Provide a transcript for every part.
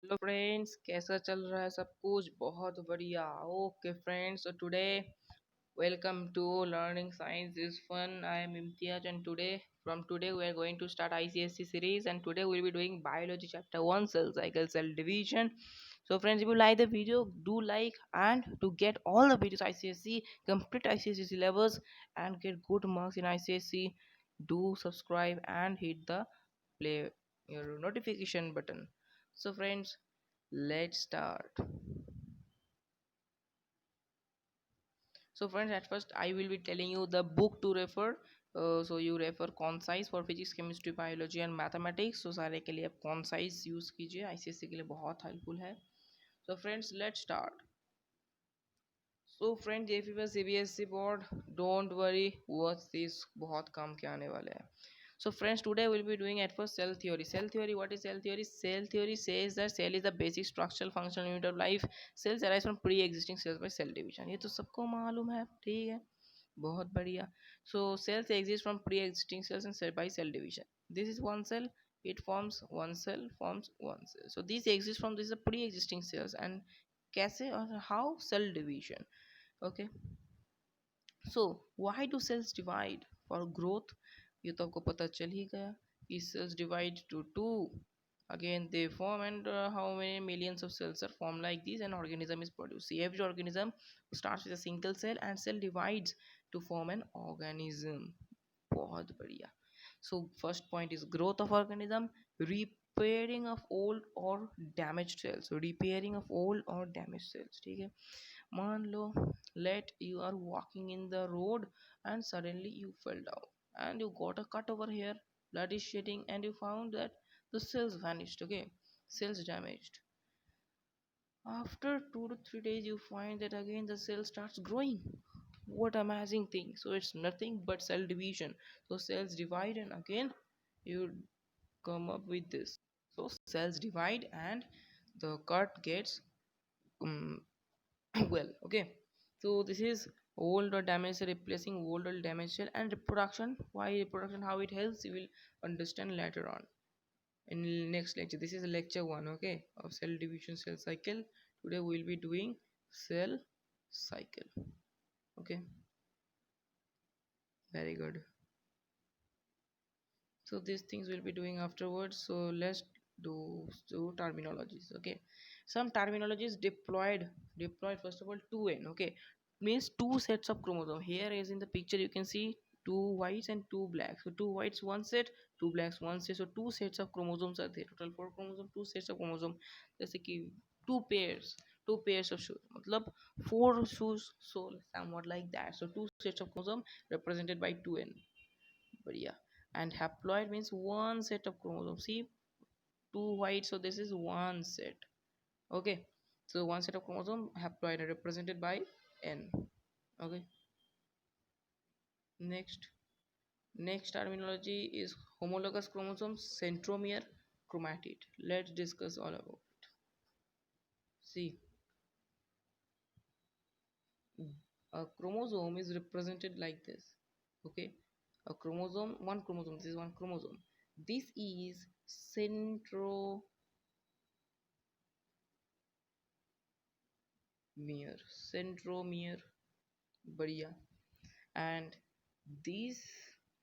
Hello friends, कैसा चल रहा है सब कुछ? बहुत बढ़िया। Okay friends, so today welcome to learning science is fun. I am Imtiaz and today we are going to start ICSE series, and today we'll be doing biology chapter 1, cell cycle, cell division. So friends, if you like the video, do like, and to get all the videos ICSE, complete ICSE syllabus and get good marks in ICSE, do subscribe and hit the play your notification button. So friends, let's start. So friends, at first I will be telling you the book to refer. So you refer concise for physics, chemistry, biology and mathematics. So सारे के लिए आप concise use कीजिए, ICSE के लिए बहुत helpful है. So friends, let's start. So friends, if you are CBSE board, don't worry, watch this, बहुत काम के आने वाले हैं. So friends, today we'll be doing at first cell theory. Cell theory, what is cell theory? Cell theory says that cell is the basic structural functional unit of life. Cells arise from pre-existing cells by cell division. ये तो सबको मालूम है, ठीक है, बहुत बढ़िया. So cells exist from pre-existing cells and cell by cell division. This is one cell, it forms one cell, forms one cell. So these exist from this pre-existing cells. And कैसे और how? Cell division. Okay. So why do cells divide? For growth. ये तो आपको पता चल ही गया कि cells divide to two. Again they form, and how many millions of cells are formed like this, an organism is produced. See, every organism starts with a single cell and cell divides to form an organism. बहुत बढ़िया. So first point is growth of organism, repairing of old or damaged cells. So repairing of old or damaged cells, ठीक है. मान लो, let you are walking in the road and suddenly you fell down and you got a cut over here, blood is shedding, and you found that the cells vanished. Okay, cells damaged. After 2 to 3 days you find that again the cell starts growing. What amazing thing. So it's nothing but cell division. So cells divide and again you come up with this. So cells divide and the cut gets um, well. Okay, so this is old or damaged cell replacing old or damaged cell. And reproduction, why reproduction, how it helps, you will understand later on in next lecture. This is lecture 1, okay, of cell division, cell cycle. Today we will be doing cell cycle. Okay, very good. So these things we'll be doing afterwards. So let's do terminologies. Okay, some terminologies deployed first of all 2n. Okay, means two sets of chromosome. Here is in the picture you can see two whites and two blacks. So two whites one set, two blacks one set. So two sets of chromosomes are there. Total 4 chromosomes, two sets of chromosome. जैसे कि two pairs of shoes, मतलब four shoes, so somewhat like that. So two sets of chromosome represented by 2n. बढ़िया. And haploid means one set of chromosomes. See, two white, so this is one set. Okay, so one set of chromosome, haploid, represented by n. Okay, next terminology is homologous chromosomes, centromere, chromatid. Let's discuss all about it. See, a chromosome is represented like this. Okay, a chromosome, one chromosome, this is one chromosome. This is centromere, centromere, बढ़िया. And these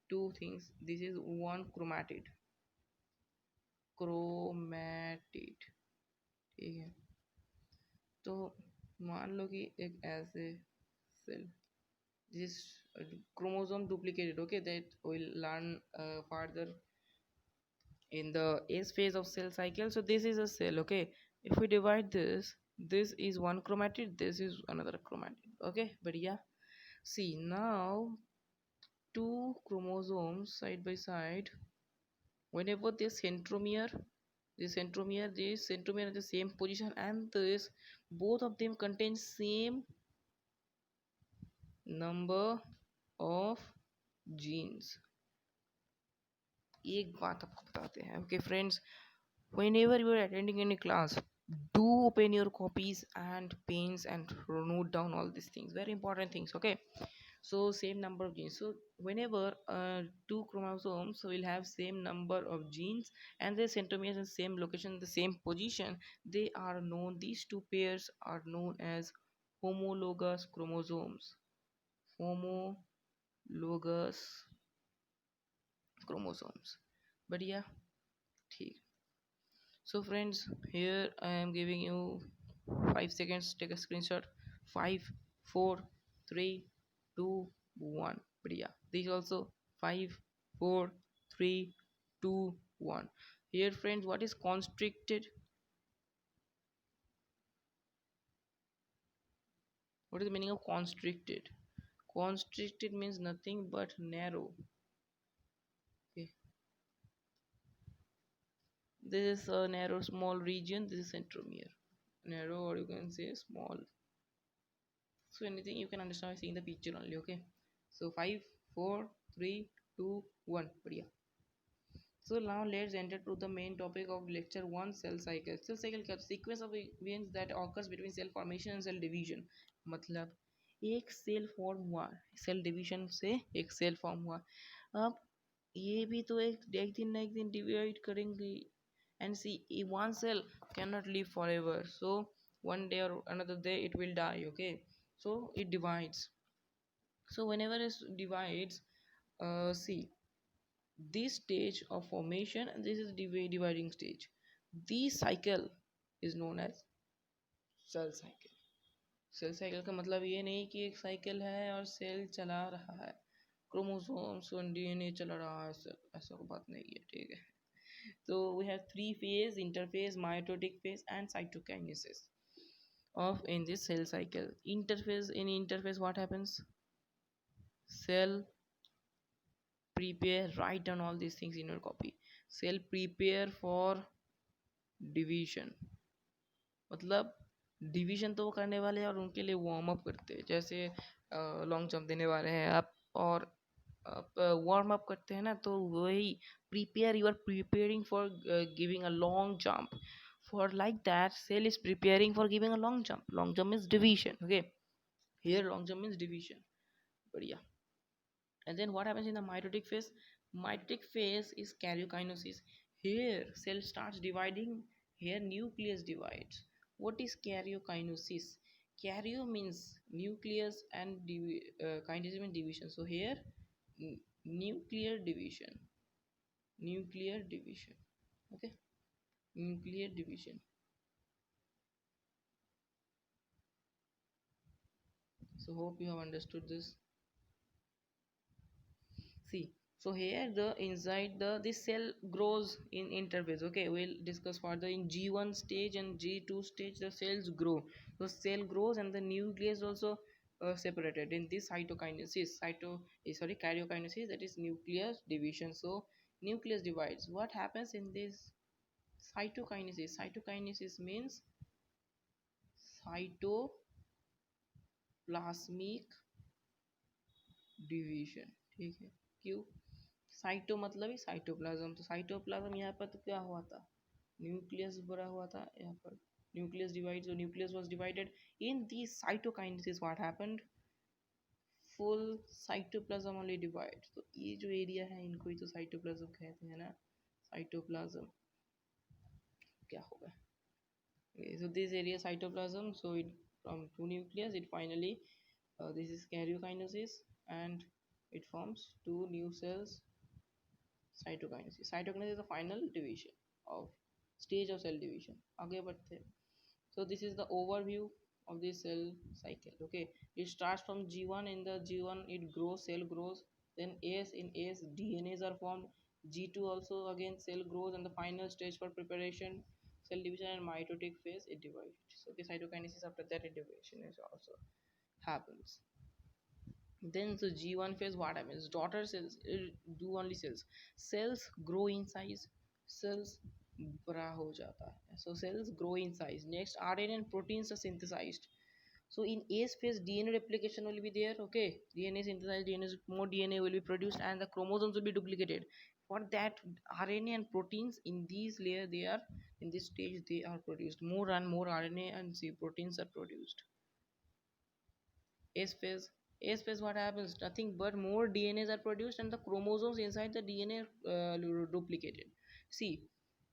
two things, this is one chromatid, ठीक है. तो मान लो कि एक ऐसे cell, this chromosome duplicated. Okay, that we'll learn further in the S phase of cell cycle. So this is a cell. Okay, if we divide this is one chromatid, this is another chromatid. Okay, but yeah, see now two chromosomes side by side, whenever this centromere at the same position, and this both of them contain same number of genes. एक बात आपको बताते हैं. Okay friends, whenever you are attending any class, do open your copies and pens and note down all these things, very important things. Okay, So same number of genes. So whenever two chromosomes will have same number of genes and their centromeres in same location, the same position, they are known, these two pairs are known as homologous chromosomes. Homologous chromosomes. But yeah, ठीक. So friends, here I am giving you 5 seconds. Take a screenshot. 5, 4, 3, 2, 1. But yeah, these also 5, 4, 3, 2, 1. Here friends, what is constricted? What is the meaning of constricted? Constricted means nothing but narrow. Okay. This is a narrow small region. This is centromere. Narrow, or you can say small. So anything you can understand by seeing the picture only. Okay. So 5, 4, 3, 2, 1. But yeah. So now let's enter to the main topic of lecture 1, cell cycle. Cell cycle का sequence of events that occurs between cell formation and cell division. मतलब एक cell form हुआ, cell division से एक cell form हुआ, अब ये भी तो एक दिन ना एक दिन डिवाइड करेंगे. And see, one cell cannot live forever, so one day or another day it will die. Okay, so it divides. So whenever it divides, see, this stage of formation and this is dividing stage, this cycle is known as cell cycle. Cell cycle का मतलब ये नहीं कि एक cycle है और cell चला रहा है, क्रोमोसोम्स और डीएनए चला रहा है, ऐसा कोई बात नहीं है. ठीक है. So we have three phase: interphase, mitotic phase, and cytokinesis of in this cell cycle. Interphase, in interphase what happens? Cell prepare, write down all these things in your copy. Cell prepare for division. मतलब division तो वो करने वाले हैं और उनके लिए warm up करते हैं. जैसे लॉन्ग जंप देने वाले हैं आप और आप वार्म अप करते हैं ना, तो वही prepare, you are preparing for giving a long jump. For like that, cell is preparing for giving a long jump. Long jump is division. Okay, here long jump means division. But yeah, and then what happens in the mitotic phase? Mitotic phase is karyokinesis. Here cell starts dividing. Here nucleus divides. What is karyokinesis? Karyo means nucleus and kinesis means division. So here nuclear division. Nuclear division. Okay, nuclear division. So hope you have understood this. See, so here the inside the this cell grows in interphase. Okay, we'll discuss further in G1 stage and G2 stage. The cells grow. So cell grows and the nucleus also separated in this cytokinesis. Karyokinesis, that is nucleus division. So nucleus divides. What happens in this cytokinesis? Cytokinesis means cytoplasmic division. ठीक है. क्यों? Cyto मतलब ही cytoplasm, तो cytoplasm यहाँ पर तो क्या हुआ था, न्यूक्लियस भरा हुआ था यहाँ पर. Nucleus divide, so nucleus was divided. In the cytokinesis what happened? Full cytoplasm only divide. तो ये जो एरिया है इनको ही तो साइटोप्लाज्म कहते हैं ना. साइटोप्लाज्म क्या होगा? Okay, so this area cytoplasm, so it from two nucleus it finally this is karyokinesis and it forms two new cells. Cytokinesis. Cytokinesis is the final division of stage of cell division. आगे बढ़ते हैं. So this is the overview of the cell cycle. Okay, it starts from G1. In the G1 it grows, cell grows. Then AS, in AS DNAs are formed. G2 also again cell grows, and the final stage for preparation, cell division and mitotic phase, it divides. So the cytokinesis, after that it division is also happens. Then so G1 phase what happens? Daughter cells do only cells. Cells grow in size. Cells बड़ा हो जाता है. So cells grow in size. Next, RNA and proteins are synthesized. So in AS phase, DNA replication will be there. Okay, DNA synthesized, DNA, more DNA will be produced, and the chromosomes will be duplicated. For that, RNA and proteins in these layer, they are in this stage they are produced. More and more RNA and see proteins are produced. S phase, A phase, what happens? Nothing but more DNAs are produced and the chromosomes inside the DNA duplicated. See,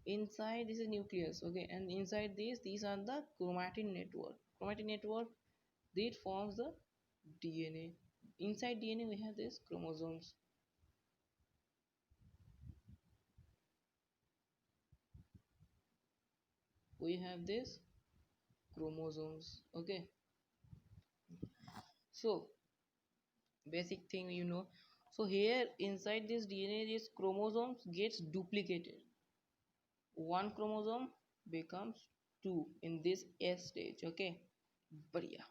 inside this is nucleus, okay, and inside this, these are the chromatin network. Chromatin network, it forms the DNA. Inside DNA, we have this chromosomes. We have this chromosomes, okay. So basic thing, so here inside this DNA, this chromosomes gets duplicated. One chromosome becomes two in this S stage, okay. But yeah,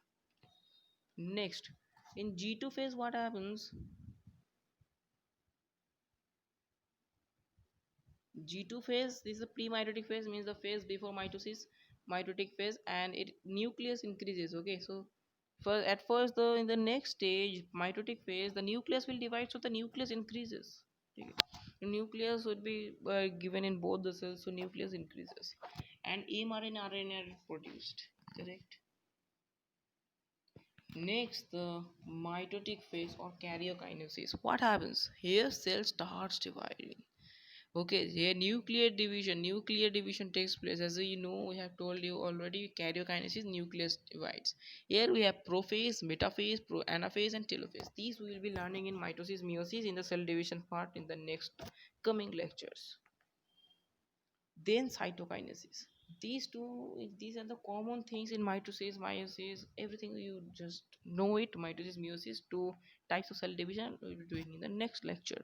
next in G2 phase, what happens? G2 phase, this is the pre-mitotic phase, means the phase before mitosis, mitotic phase, and it nucleus increases, okay. So at first, in the next stage, mitotic phase, the nucleus will divide, so the nucleus increases, okay. The nucleus would be given in both the cells, so nucleus increases and mRNA RNA are produced, correct. Next, the mitotic phase or karyokinesis. What happens here? Cell starts dividing. Okay, here nuclear division takes place. As you know, we have told you already. Karyokinesis, nucleus divides. Here we have prophase, metaphase, anaphase, and telophase. These we will be learning in mitosis, meiosis in the cell division part in the next coming lectures. Then cytokinesis. These are the common things in mitosis, meiosis, everything you just know it. Mitosis, meiosis, two types of cell division we'll be doing in the next lecture.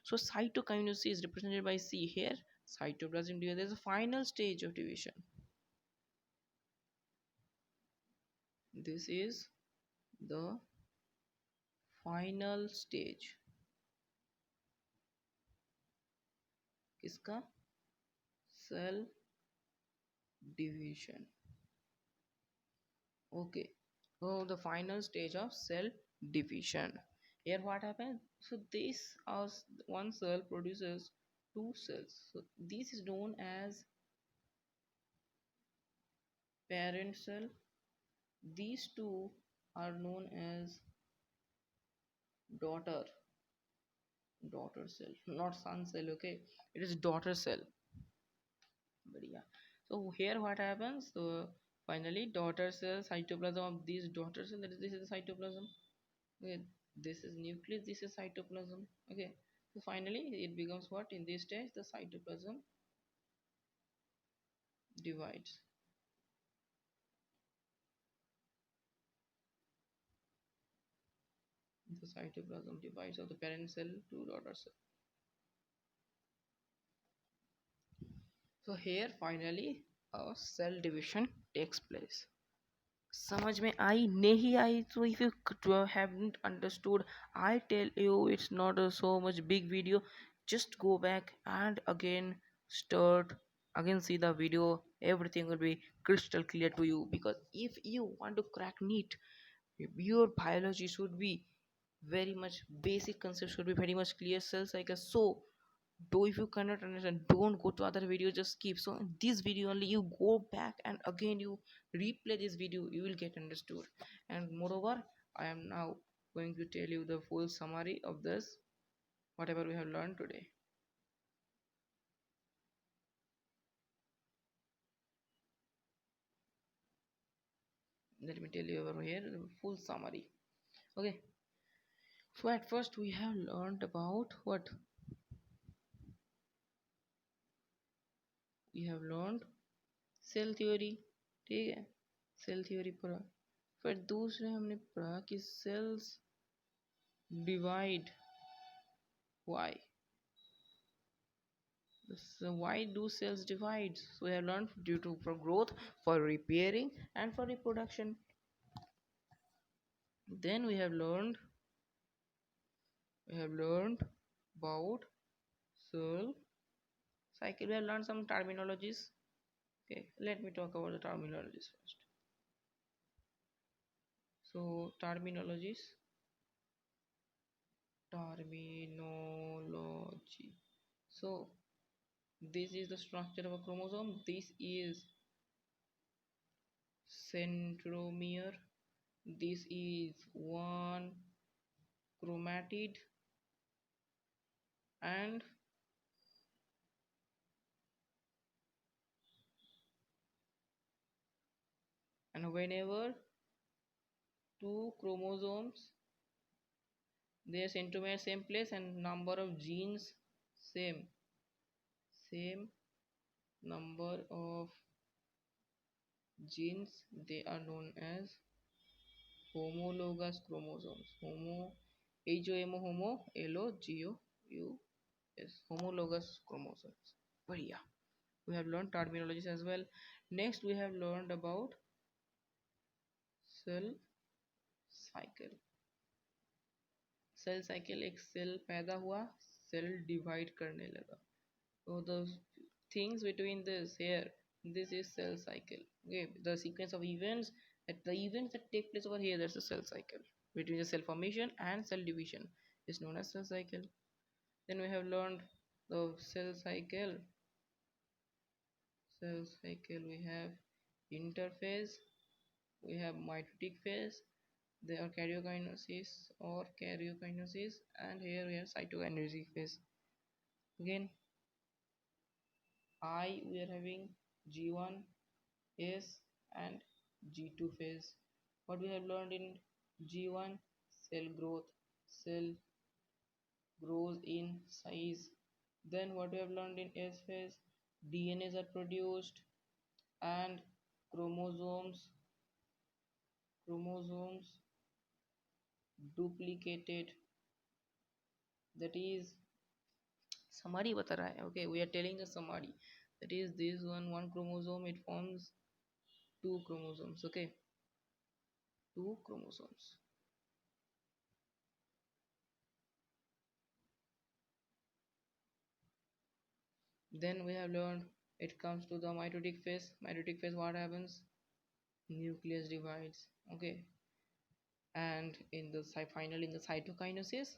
So cytokinesis is represented by C here. Cytoplasm division, there's a final stage of division. This is the final stage. Kiska? Cell division. Okay, so the final stage of cell division. Here what happens? So this as one cell produces two cells, so this is known as parent cell. These two are known as daughter daughter cell, not son cell, okay. It is daughter cell. But yeah, so here what happens? So finally daughter cell, cytoplasm of these daughter cell, that is, this is the cytoplasm, okay. This is nucleus, this is cytoplasm, okay. So finally it becomes what? In this stage the cytoplasm divides. The cytoplasm divides of the parent cell to daughter cell. So here finally a cell division takes place. समझ में आई नहीं आई? So if you haven't understood, I tell you it's not a so much big video. Just go back and again start, again see the video. Everything will be crystal clear to you, because if you want to crack NEET, your biology should be very much, basic concepts should be very much clear. Cell cycle. So do, if you cannot understand, don't go to other video, just skip. So in this video only you go back and again you replay this video, you will get understood. And moreover, I am now going to tell you the full summary of this, whatever we have learned today. Let me tell you over here the full summary, okay. So at first we have learned about what? We have learned cell theory, ठीक है, cell theory पढ़ा। फिर दूसरे हमने पढ़ा कि cells divide, why? So why do cells divide? So we have learned due to for growth, for repairing, and for reproduction. Then we have learned about cell cycle. We have learned some terminologies. Okay, let me talk about the terminologies first. So terminology. So this is the structure of a chromosome. This is centromere. This is one chromatid, and whenever two chromosomes, their centromere same place and number of genes same, same number of genes, they are known as homologous chromosomes. Homo, Logous, homologous chromosomes. बढ़िया. We have learned terminologies as well. Next we have learned about cell cycle. Cell cycle, एक cell पैदा हुआ, cell divide करने लगा. So the things between this here, this is cell cycle. Okay, the sequence of events, the events that take place over here, that's a cell cycle. Between the cell formation and cell division is known as cell cycle. Then we have learned the cell cycle. Cell cycle, we have interphase, we have mitotic phase, they are karyokinesis, and here we have cytokinetic phase. Again, we are having G1, S, and G2 phase. What we have learned in G1, cell growth, cell grows in size. Then what we have learned in S phase, DNAs are produced and chromosomes duplicated. That is summary bata raha hai. Okay, we are telling a summary. That is this one chromosome, it forms two chromosomes. Okay, two chromosomes. Then we have learned it comes to the mitotic phase. Mitotic phase, what happens? Nucleus divides. Okay, and in the finally in the cytokinesis,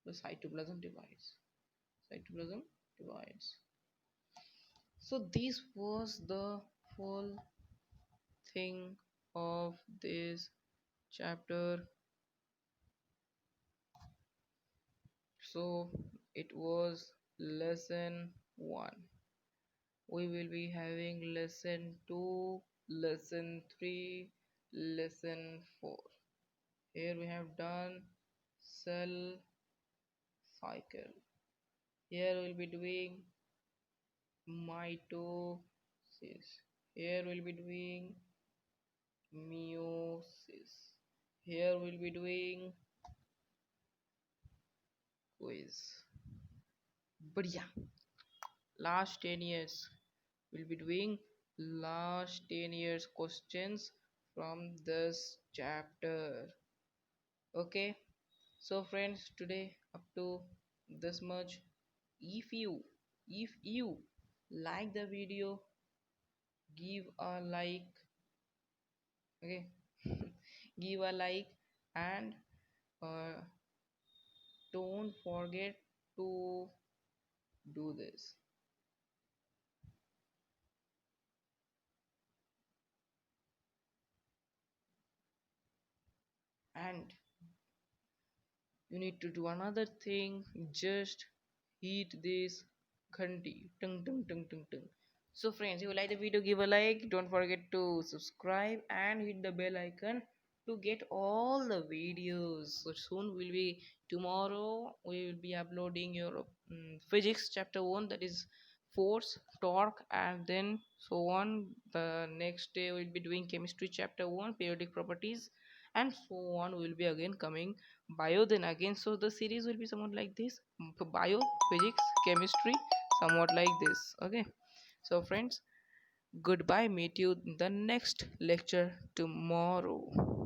the cytoplasm divides. Cytoplasm divides. So this was the whole thing of this chapter. So it was lesson 1. We will be having lesson 2, lesson 3, lesson 4. Here we have done cell cycle. Here we'll be doing mitosis. Here we'll be doing meiosis. Here we'll be doing quiz. बढ़िया. Last 10 years we'll be doing last 10 years questions from this chapter. Okay, so friends, today up to this much. If you like the video, give a like. Okay, give a like, and uh, don't forget to do this. And you need to do another thing, just hit this ghanti, tung tung tung tung tung. So friends, if you like the video, give a like, don't forget to subscribe and hit the bell icon to get all the videos. So soon will be, tomorrow we will be uploading your physics chapter 1, that is force, torque, and then so on. The next day we'll be doing chemistry chapter 1, periodic properties, and so on. Will be again coming bio, then again. So the series will be somewhat like this: bio, physics, chemistry, somewhat like this. Okay, so friends, goodbye, meet you in the next lecture tomorrow.